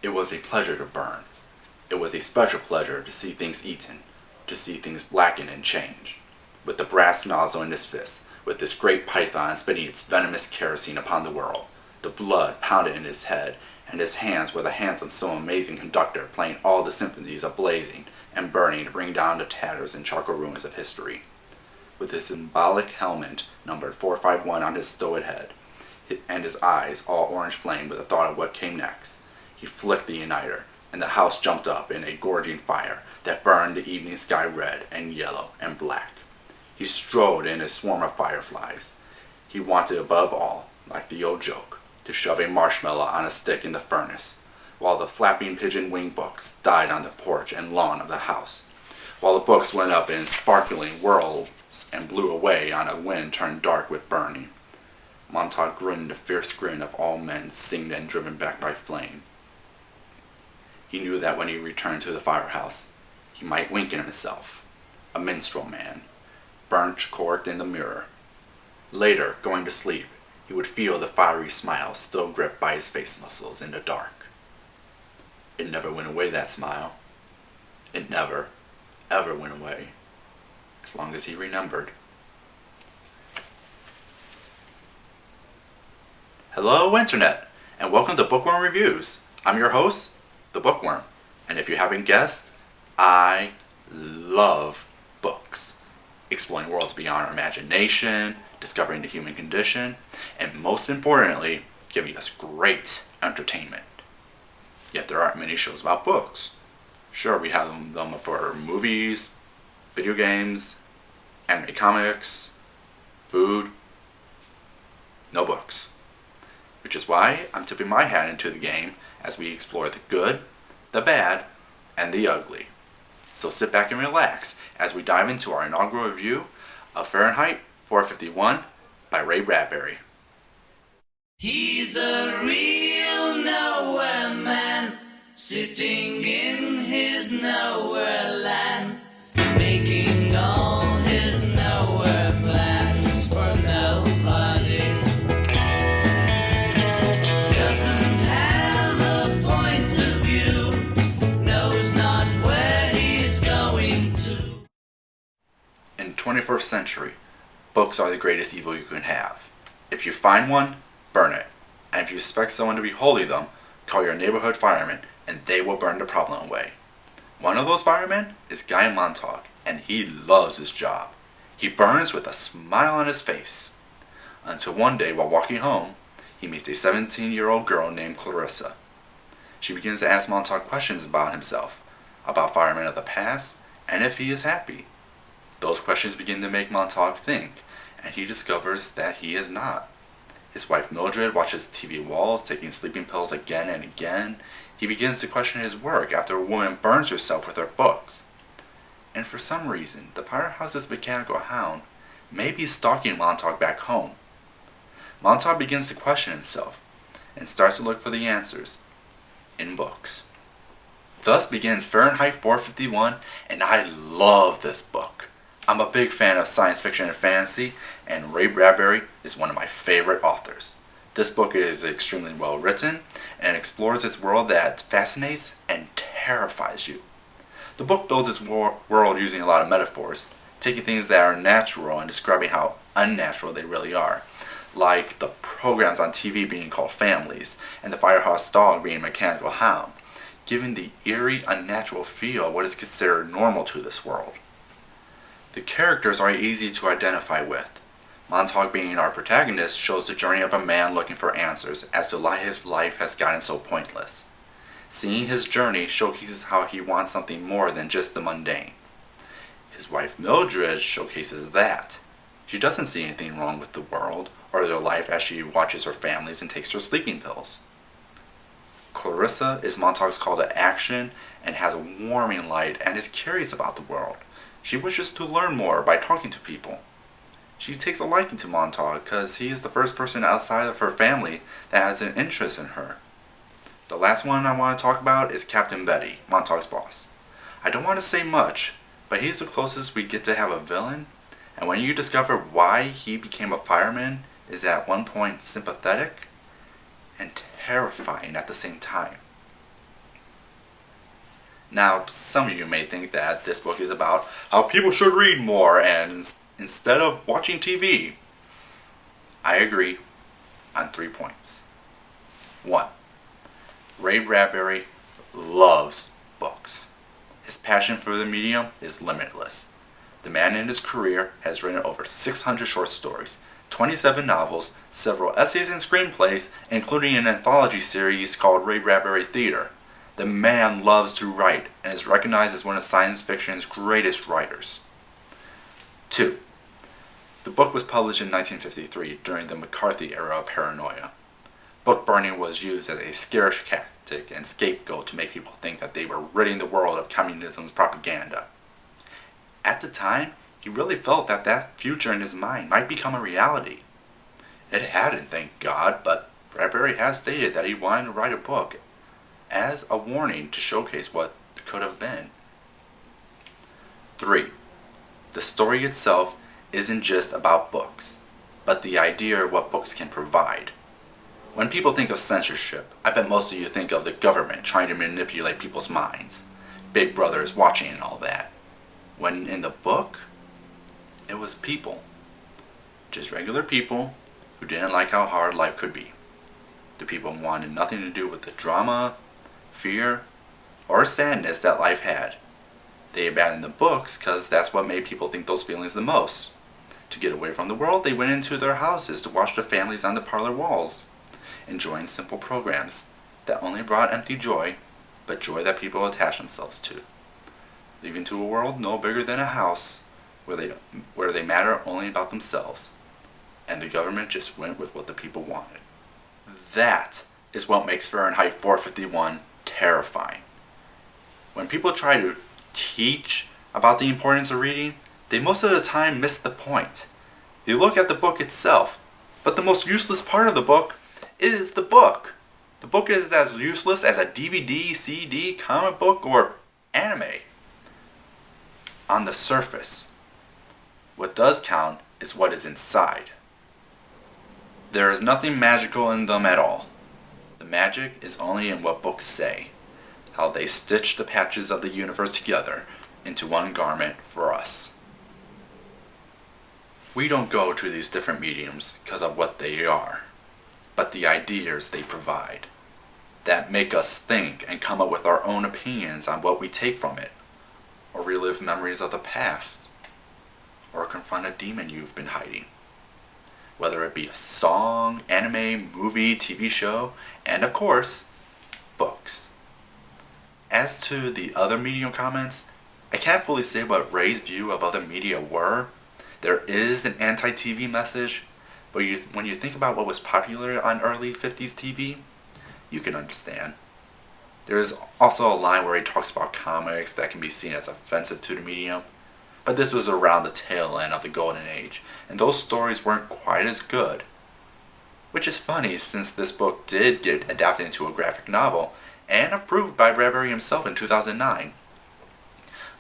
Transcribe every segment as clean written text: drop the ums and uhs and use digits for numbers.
It was a pleasure to burn. It was a special pleasure to see things eaten, to see things blacken and change. With the brass nozzle in his fist, with this great python spitting its venomous kerosene upon the world, the blood pounded in his head, and his hands were the hands of some amazing conductor playing all the symphonies of blazing and burning to bring down the tatters and charcoal ruins of history. With his symbolic helmet numbered 451 on his stowed head, and his eyes all orange flame with the thought of what came next, he flicked the igniter, and the house jumped up in a gorging fire that burned the evening sky red and yellow and black. He strode in a swarm of fireflies. He wanted above all, like the old joke, to shove a marshmallow on a stick in the furnace, while the flapping pigeon-wing books died on the porch and lawn of the house, while the books went up in sparkling whirls and blew away on a wind turned dark with burning. Montauk grinned the fierce grin of all men singed and driven back by flame. He knew that when he returned to the firehouse, he might wink at himself, a minstrel man, burnt corked in the mirror. Later, going to sleep, he would feel the fiery smile still gripped by his face muscles in the dark. It never went away, that smile. It never, ever went away, as long as he remembered. Hello, Internet, and welcome to Bookworm Reviews. I'm your host, the Bookworm, and if you haven't guessed, I love books. Exploring worlds beyond our imagination, discovering the human condition, and most importantly, giving us great entertainment. Yet there aren't many shows about books. Sure, we have them for movies, video games, anime comics, food. No books. Which is why I'm tipping my hat into the game as we explore the good, the bad, and the ugly. So sit back and relax as we dive into our inaugural review of Fahrenheit 451 by Ray Bradbury. He's a real nowhere man, sitting in his nowhere land, making all his nowhere plans for nobody. Doesn't have a point of view, knows not where he's going to. In the 21st century, books are the greatest evil you can have. If you find one, burn it. And if you expect someone to be holding them, call your neighborhood firemen and they will burn the problem away. One of those firemen is Guy Montauk, and he loves his job. He burns with a smile on his face. Until one day, while walking home, he meets a 17-year-old girl named Clarissa. She begins to ask Montauk questions about himself, about firemen of the past, and if he is happy. Those questions begin to make Montauk think, and he discovers that he is not. His wife Mildred watches TV walls, taking sleeping pills again and again. He begins to question his work after a woman burns herself with her books. And for some reason, the firehouse's mechanical hound may be stalking Montauk back home. Montauk begins to question himself, and starts to look for the answers in books. Thus begins Fahrenheit 451, and I love this book. I'm a big fan of science fiction and fantasy, and Ray Bradbury is one of my favorite authors. This book is extremely well written and explores its world that fascinates and terrifies you. The book builds its world using a lot of metaphors, taking things that are natural and describing how unnatural they really are, like the programs on TV being called families and the firehouse dog being a mechanical hound, giving the eerie, unnatural feel of what is considered normal to this world. The characters are easy to identify with. Montauk, being our protagonist, shows the journey of a man looking for answers as to why his life has gotten so pointless. Seeing his journey showcases how he wants something more than just the mundane. His wife Mildred showcases that. She doesn't see anything wrong with the world or their life as she watches her families and takes her sleeping pills. Clarissa is Montauk's call to action and has a warming light and is curious about the world. She wishes to learn more by talking to people. She takes a liking to Montauk because he is the first person outside of her family that has an interest in her. The last one I want to talk about is Captain Betty, Montauk's boss. I don't want to say much, but he's the closest we get to have a villain, and when you discover why he became a fireman is at one point sympathetic and terrifying at the same time. Now, some of you may think that this book is about how people should read more and instead of watching TV. I agree on 3 points. 1. Ray Bradbury loves books. His passion for the medium is limitless. The man in his career has written over 600 short stories, 27 novels, several essays and screenplays, including an anthology series called Ray Bradbury Theater. The man loves to write and is recognized as one of science fiction's greatest writers. 2. The book was published in 1953 during the McCarthy era of paranoia. Book burning was used as a scare tactic and scapegoat to make people think that they were ridding the world of communism's propaganda. At the time, he really felt that that future in his mind might become a reality. It hadn't, thank God, but Bradbury has stated that he wanted to write a book as a warning to showcase what could have been. 3. The story itself isn't just about books, but the idea of what books can provide. When people think of censorship, I bet most of you think of the government trying to manipulate people's minds. Big Brother is watching and all that. When in the book, it was people. Just regular people who didn't like how hard life could be. The people wanted nothing to do with the drama, fear, or sadness that life had. They abandoned the books because that's what made people think those feelings the most. To get away from the world, they went into their houses to watch the families on the parlor walls, enjoying simple programs that only brought empty joy, but joy that people attach themselves to. Leaving to a world no bigger than a house, where they matter only about themselves, and the government just went with what the people wanted. That is what makes Fahrenheit 451 terrifying. When people try to teach about the importance of reading, they most of the time miss the point. They look at the book itself, but the most useless part of the book is the book. The book is as useless as a DVD, CD, comic book, or anime. On the surface, what does count is what is inside. There is nothing magical in them at all. The magic is only in what books say, how they stitch the patches of the universe together into one garment for us. We don't go to these different mediums because of what they are, but the ideas they provide, that make us think and come up with our own opinions on what we take from it, or relive memories of the past, or confront a demon you've been hiding. Whether it be a song, anime, movie, TV show, and of course, books. As to the other medium comments, I can't fully say what Ray's view of other media were. There is an anti-TV message, but when you think about what was popular on early 50s TV, you can understand. There is also a line where he talks about comics that can be seen as offensive to the medium, but this was around the tail end of the golden age, and those stories weren't quite as good. Which is funny since this book did get adapted into a graphic novel and approved by Bradbury himself in 2009.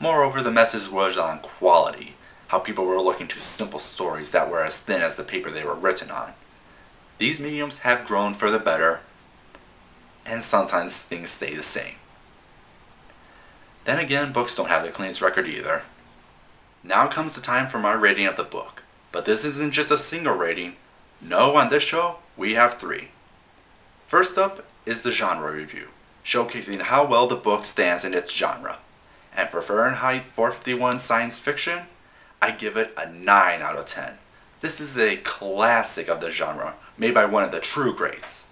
Moreover, the message was on quality, how people were looking to simple stories that were as thin as the paper they were written on. These mediums have grown for the better, and sometimes things stay the same. Then again, books don't have the cleanest record either. Now comes the time for my rating of the book, but this isn't just a single rating. No, on this show, we have 3. First up is the genre review, showcasing how well the book stands in its genre. And for Fahrenheit 451 science fiction, I give it a 9 out of 10. This is a classic of the genre, made by one of the true greats.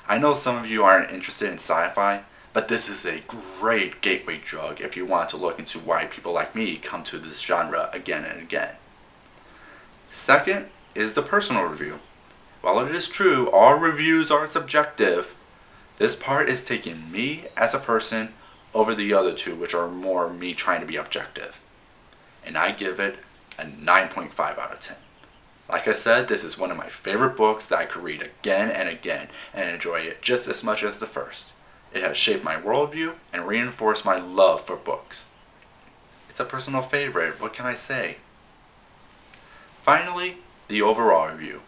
I know some of you aren't interested in sci-fi, but this is a great gateway drug if you want to look into why people like me come to this genre again and again. Second is the personal review. While it is true all reviews are subjective, this part is taking me as a person over the other two, which are more me trying to be objective. And I give it a 9.5 out of 10. Like I said, this is one of my favorite books that I could read again and again and enjoy it just as much as the first. It has shaped my worldview and reinforced my love for books. It's a personal favorite, what can I say? Finally, the overall review.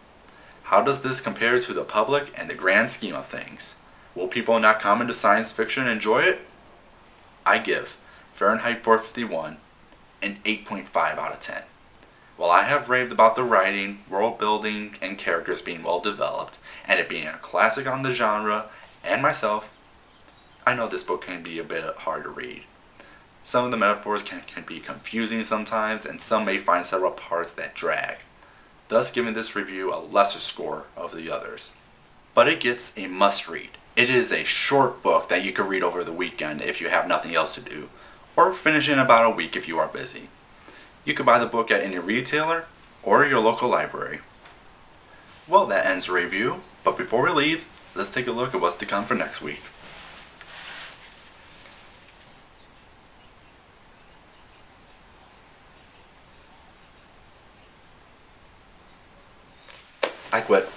How does this compare to the public and the grand scheme of things? Will people not come into science fiction enjoy it? I give Fahrenheit 451 an 8.5 out of 10. While I have raved about the writing, world building, and characters being well developed, and it being a classic on the genre, and myself, I know this book can be a bit hard to read. Some of the metaphors can be confusing sometimes, and some may find several parts that drag, thus giving this review a lesser score of the others. But it gets a must read. It is a short book that you can read over the weekend if you have nothing else to do, or finish in about a week if you are busy. You can buy the book at any retailer or your local library. Well, that ends the review, but before we leave, let's take a look at what's to come for next week. I quit.